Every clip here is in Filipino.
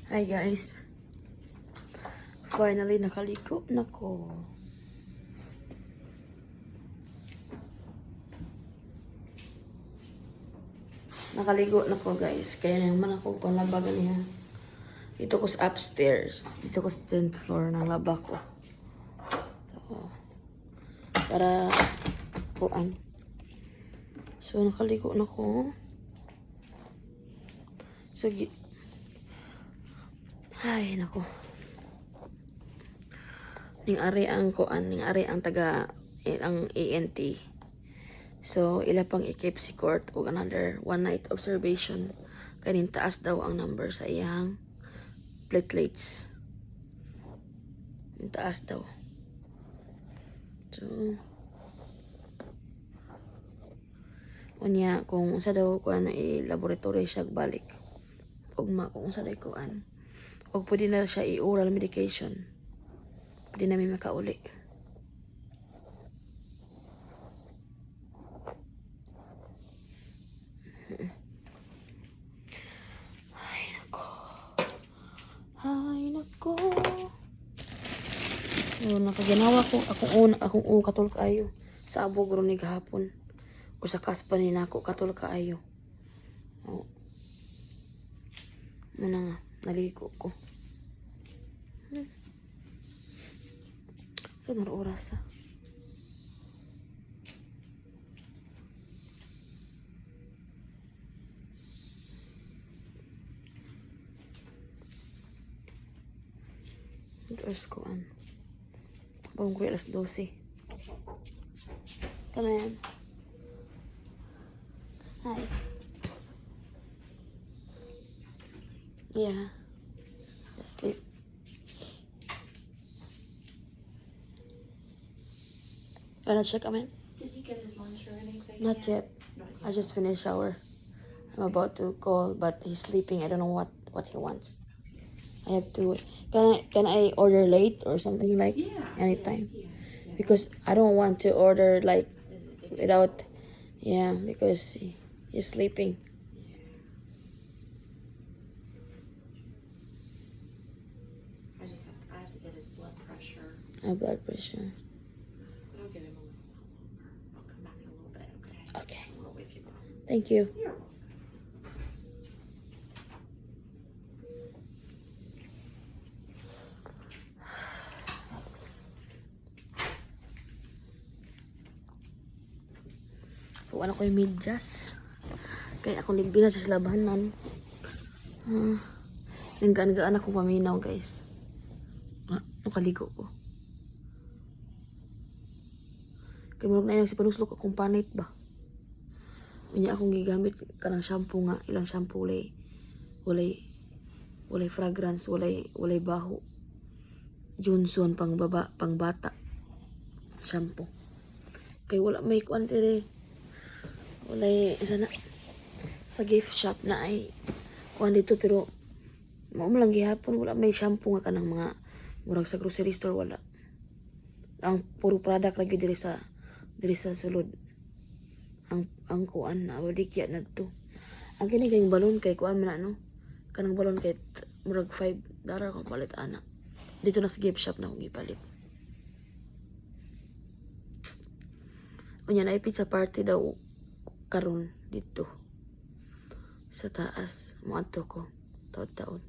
Hi guys. Finally nakaligo na ko. Nakaligo na ko guys. Kaya naman ako kung labagan niya. Dito ko sa upstairs. Dito ko sa 10th floor ng laba ko. So, para kuan. So nakaligo na ko. So, ay, nako. Ning ari ang kuan, ning ari ang taga ang ENT. So, ila pang i-keep si court og another one night observation. Kanin taas daw ang number sa iyang platelets. Yung taas daw. So, unya kung sa daw kuan i-laboratory siya balik. Ugma kung sa daw kuan. Og pwede na siya i-oral medication. Pwede namin makauli. Ay, nako. Ay, nako. So, nakaginawa ko. Akong katol kaayo. Sa abog ron ni gahapon. O sa kaspa ni nako katol kaayo. O. Muna nga. Naligo ko. Ano oras ah? Oras ko an. Bawang ko alas 12. Come in. Hi. Yeah. Just sleep. Wanna check him in? Did he get his lunch or anything? Not yet. Not I just finished shower. I'm about to call, but he's sleeping. I don't know what he wants. I have to. Can I order late or something like anytime? Yeah. Because I don't want to order like without. Yeah, because he's sleeping. I have to get his blood pressure. Blood pressure. But I'll give him a little while longer. I'll come back in a little bit, okay? Okay. I'll wake him up. Thank you. You're welcome. Kung ano ko yung medyas. Kaya ako nagbilang sa labanan. Nanggaan-gaan ako paminaw guys. Nakaligo ko. Kaya marunong na yun si panuslok akong panit ba. Unya akong gigamit kanang shampoo nga. Ilang shampoo walay fragrance, walay baho. Johnson pang bata. Shampoo. Kaya wala may kuan dire. Walay sana sa gift shop na ay kuan dito pero mao lang gihapon wala may shampoo nga kanang mga murag sa grocery store wala. Ang puro product lagi diri sa sulod. Ang kuan na walikya na to. Ang kini kay balon kay kuan man ano. Kanang balon kay murag $5 kung palit ana. Dito na sa gift shop na akong gipalit. Unya na pizza party daw karon dito sa taas moadto ko taon-taon.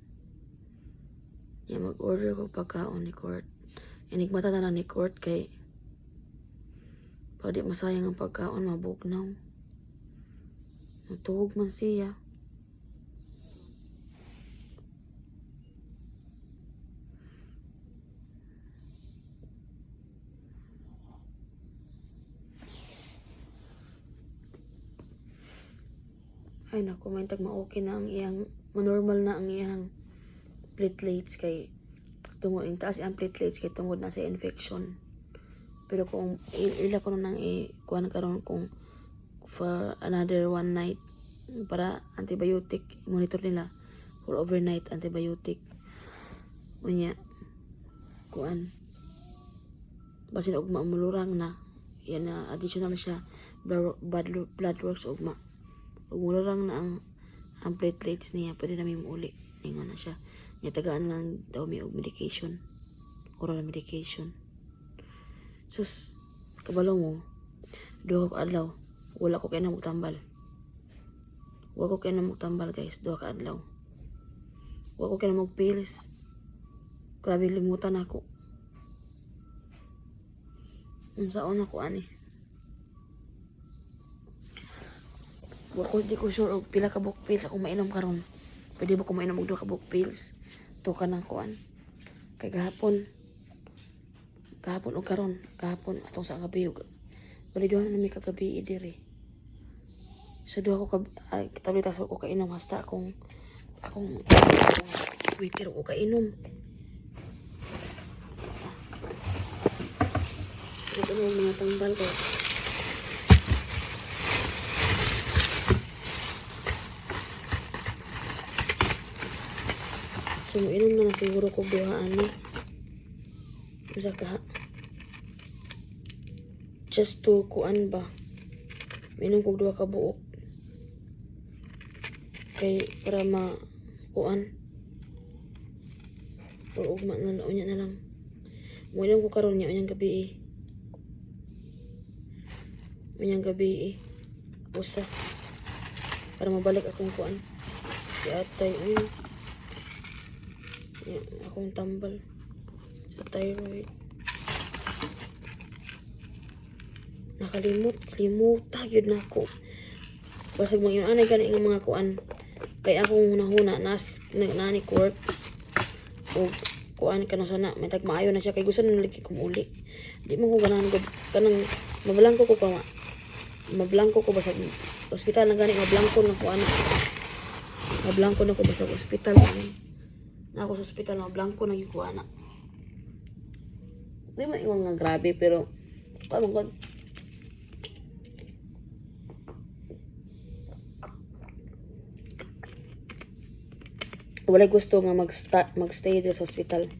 Ya mag-order ko pagkaon ni Court. Inikmata na lang ni Court kay pwede masayang ang pagkaon mabugnaw. Matulog man siya. Ay naku, may tag-ma-okay na ang iyang, manormal na ang iyang platelets kay tungod, taas ang platelets kay tungod na sa infection. Pero kung ila ko nang kuha na karon kung for another one night para antibiotic, monitor nila for overnight antibiotic. Unya, kuan. Basin ugma mulurang na. Yan na additional siya blood works ugma. Ug mulurang na ang platelets niya, pwede namin uli. Ingon na siya. Tagaan lang daw may og medication. Oral medication. Sus, kabalo mo. Duha ka adlaw. Wala ko kay na magtambal. Wala ko kay na magtambal guys. Duha ka adlaw. Wala ko kay na magpilis. Grabe limutan ako. Unsaon ako ani. Di ko sure og pila ka book pills akong mainom karon. Pwede ba ko mainom og 2 ka book pills? Tukan ng kuan. Kay gahapon o karon, gahapon atong sa gabi ug bali duha na mi kagabi diri. Sa duha ko tablitas ko kainom hasta akong waiter ko kainom. Ito na yung mga tambal ko. So, inom na siguro ko duha ani. Usa ka. Just to kuan ba. Minom ko duha ka buok. Kay para ma kuan. O ugma na unya na lang. Mo ko karon nya unyang gabi Unyang gabi usa. Para mabalik akong kuan. Si atay akong tambal sa thyroid. Nakalimutan yun na ako. Basag mga anay gani nga mga kuan. Kay akong hunahuna nani court. O kuan ka na sana. May tagmaayo na siya. Kay gusto na nalagi kumuli. Di mo ko ganahan kanang mablangko ko ka mablangko ko basag hospital na gani mablangko na kuan. Mablangko na ko basag hospital na ako sa hospital na blanco na yung kuana. Di man ingon nga grabe pero pamangkod. Wala gusto nga magstay dito sa hospital.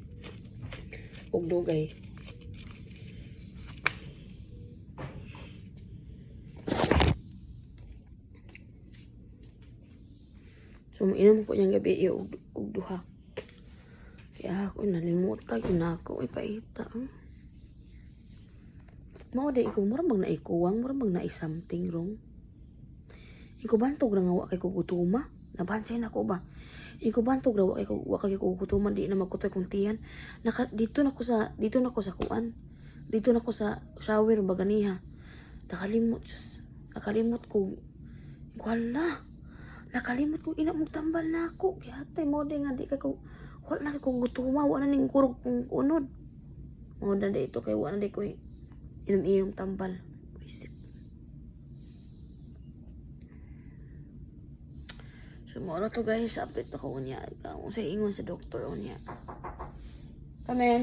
Ug dugay. So, inom ko niyang gabi ug duha. Kaya ako nalimutan na ako ipaita. Mao di ko murag mag naikuwang, murag mag nai something wrong. Iko bantog ra nga wa kay ko gutuma. Nabansin ako ba? Iko bantog ra wa kay ko gutuma di na magkutoy kong tiyan. Dito na ko sa kuan. Dito na ko sa shower baganiha. Nakalimot ko. Wala. Nakalimot ko ina mong tambal na ako. Kaya atay mo di nga di kay ko wala na ko gutuma, wala ning kurog kong unod. Mo na dito kay wala na di ko inom tambal. Isip. So mora to guys, update ako unya. Kung sa ingon sa doktor unya. Come in.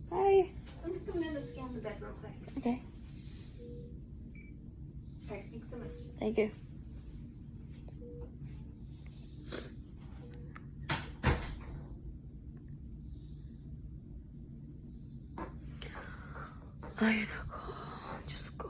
Hi. I'm just coming in to scan the bed real quick. Okay. Alright, thanks so much. Thank you. Ay, nako. Diyos ko.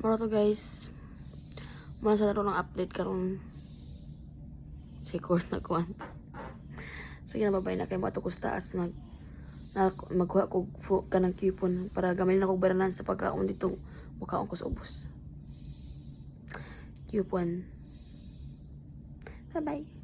Mara to guys. Mara sa laro ng update karon si course na kuan. Sige na babay na kay mo ato kustaas magkuha ko kanang coupon para gamay na kog baranan sa pagkaon dito mukhaon ko sa ubos. Coupon. Bye bye.